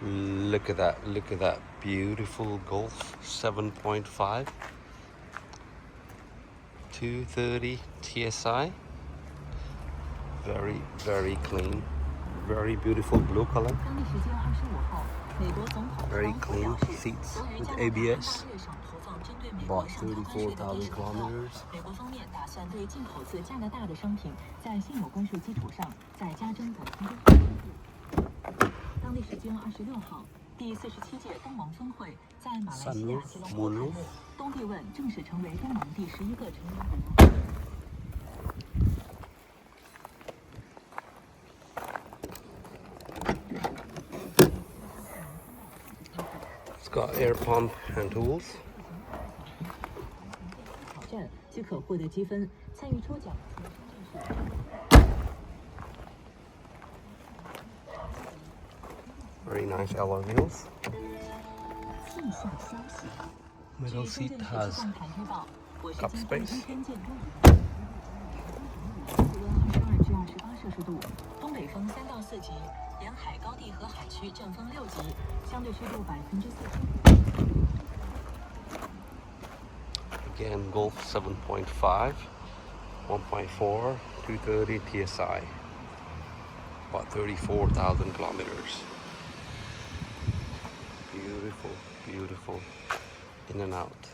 Look at that beautiful Golf 7.5 230 TSI. Very clean, very beautiful blue color. Very clean seats with ABS. Bought 34,000 kilometers. 美国方面打算对进口自加拿大的商品，在现有关税基础上再加征当地时间26号，第47届东盟峰会在马来西亚吉隆坡开幕，东帝汶正式成为东盟第11个成员国。It's got air pump and tools. 挑战即可获得积分，参与抽奖。 Very nice alloy wheels. Middle seat has cup space. 22至28摄氏度，东北风3到4级，沿海高地和海区阵风6级，相对湿度40%。 Again, Golf 7.5, 1.4, 230 TSI. About 34,000 kilometers. Beautiful, beautiful. In and out.